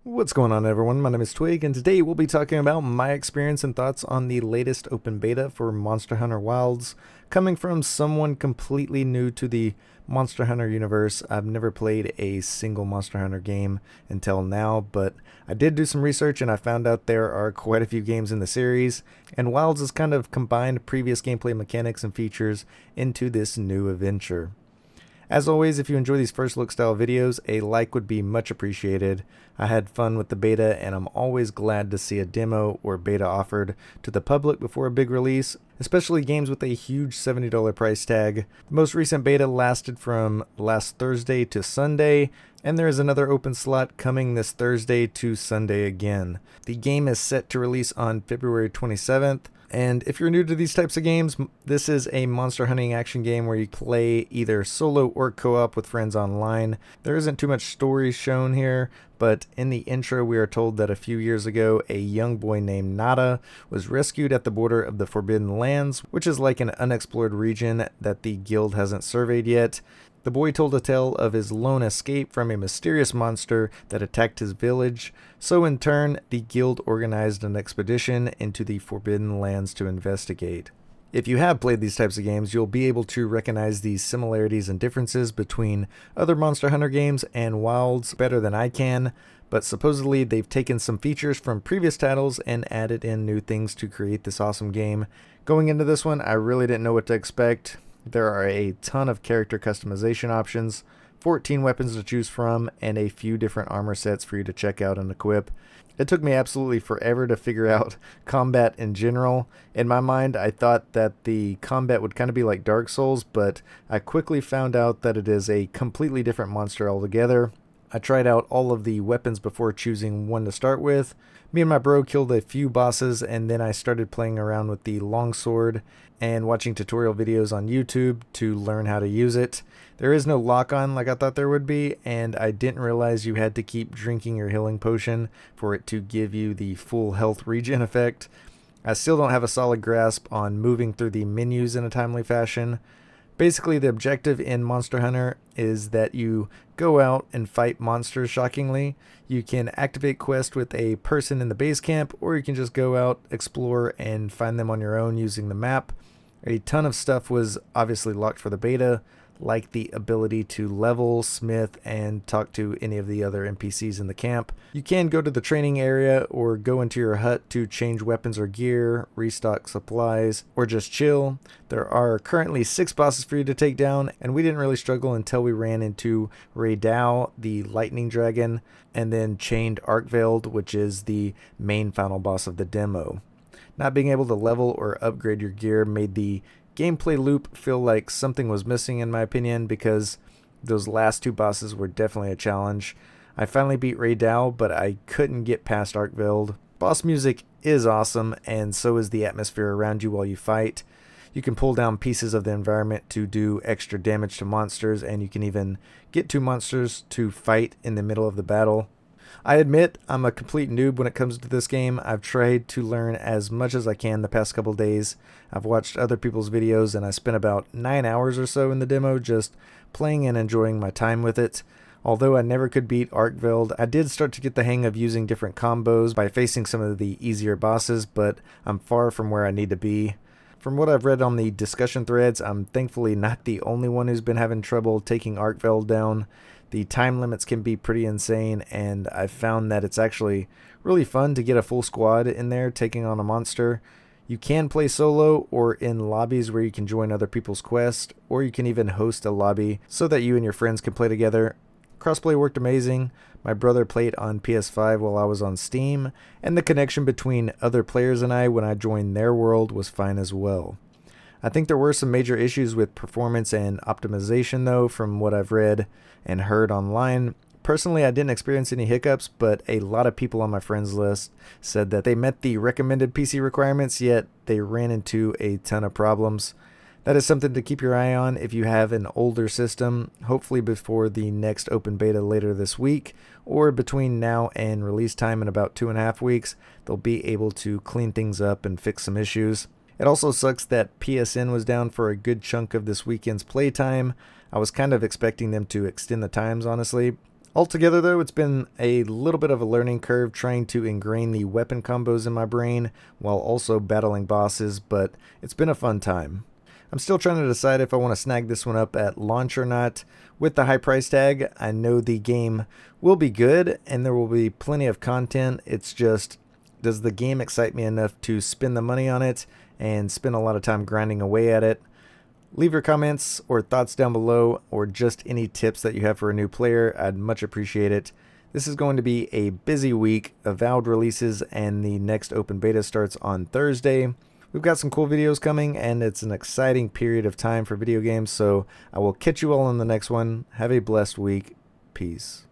What's going on, everyone? My name is Twig, and today we'll be talking about my experience and thoughts on the latest open beta for Monster Hunter Wilds, coming from someone completely new to the Monster Hunter universe. I've never played a single Monster Hunter game until now, but I did do some research and I found out there are quite a few games in the series, and Wilds has kind of combined previous gameplay mechanics and features into this new adventure. As always, if you enjoy these first look style videos, a like would be much appreciated. I had fun with the beta, and I'm always glad to see a demo or beta offered to the public before a big release, especially games with a huge $70 price tag. The most recent beta lasted from last Thursday to Sunday, and there is another open slot coming this Thursday to Sunday again. The game is set to release on February 27th. And if you're new to these types of games, this is a monster hunting action game where you play either solo or co-op with friends online. There isn't too much story shown here, but in the intro we are told that a few years ago a young boy named Nada was rescued at the border of the Forbidden Lands, which is like an unexplored region that the guild hasn't surveyed yet. The boy told a tale of his lone escape from a mysterious monster that attacked his village, so in turn, the guild organized an expedition into the Forbidden Lands to investigate. If you have played these types of games, you'll be able to recognize these similarities and differences between other Monster Hunter games and Wilds better than I can, but supposedly they've taken some features from previous titles and added in new things to create this awesome game. Going into this one, I really didn't know what to expect. There are a ton of character customization options, 14 weapons to choose from, and a few different armor sets for you to check out and equip. It took me absolutely forever to figure out combat in general. In my mind, I thought that the combat would kind of be like Dark Souls, but I quickly found out that it is a completely different monster altogether. I tried out all of the weapons before choosing one to start with. Me and my bro killed a few bosses, and then I started playing around with the longsword and watching tutorial videos on YouTube to learn how to use it. There is no lock-on like I thought there would be, and I didn't realize you had to keep drinking your healing potion for it to give you the full health regen effect. I still don't have a solid grasp on moving through the menus in a timely fashion. Basically, the objective in Monster Hunter is that you go out and fight monsters, shockingly. You can activate quests with a person in the base camp, or you can just go out, explore, and find them on your own using the map. A ton of stuff was obviously locked for the beta, like the ability to level, smith, and talk to any of the other NPCs in the camp. You can go to the training area or go into your hut to change weapons or gear, restock supplies, or just chill. There are currently 6 bosses for you to take down, and we didn't really struggle until we ran into Raydao, the lightning dragon, and then chained Arkveld, which is the main final boss of the demo. Not being able to level or upgrade your gear made the gameplay loop feel like something was missing, in my opinion, because those last 2 bosses were definitely a challenge. I finally beat Raydao, but I couldn't get past Arkveld. Boss music is awesome, and so is the atmosphere around you while you fight. You can pull down pieces of the environment to do extra damage to monsters, and you can even get 2 monsters to fight in the middle of the battle. I admit I'm a complete noob when it comes to this game. I've tried to learn as much as I can the past couple days. I've watched other people's videos, and I spent about 9 hours or so in the demo just playing and enjoying my time with it. Although I never could beat Arkveld, I did start to get the hang of using different combos by facing some of the easier bosses, but I'm far from where I need to be. From what I've read on the discussion threads, I'm thankfully not the only one who's been having trouble taking Arkveld down. The time limits can be pretty insane, and I've found that it's actually really fun to get a full squad in there taking on a monster. You can play solo or in lobbies where you can join other people's quests, or you can even host a lobby so that you and your friends can play together. Crossplay worked amazing. My brother played on PS5 while I was on Steam, and the connection between other players and I when I joined their world was fine as well. I think there were some major issues with performance and optimization, though, from what I've read and heard online. Personally, I didn't experience any hiccups, but a lot of people on my friends list said that they met the recommended PC requirements, yet they ran into a ton of problems. That is something to keep your eye on if you have an older system, hopefully before the next open beta later this week, or between now and release time in about 2.5 weeks. They'll be able to clean things up and fix some issues. It also sucks that PSN was down for a good chunk of this weekend's playtime. I was kind of expecting them to extend the times, honestly. Altogether though, it's been a little bit of a learning curve trying to ingrain the weapon combos in my brain while also battling bosses, but it's been a fun time. I'm still trying to decide if I want to snag this one up at launch or not. With the high price tag, I know the game will be good and there will be plenty of content. It's just, does the game excite me enough to spend the money on it and spend a lot of time grinding away at it? Leave your comments or thoughts down below, or just any tips that you have for a new player. I'd much appreciate it. This is going to be a busy week. Avowed releases and the next open beta starts on Thursday. We've got some cool videos coming, and it's an exciting period of time for video games, so I will catch you all in the next one. Have a blessed week. Peace.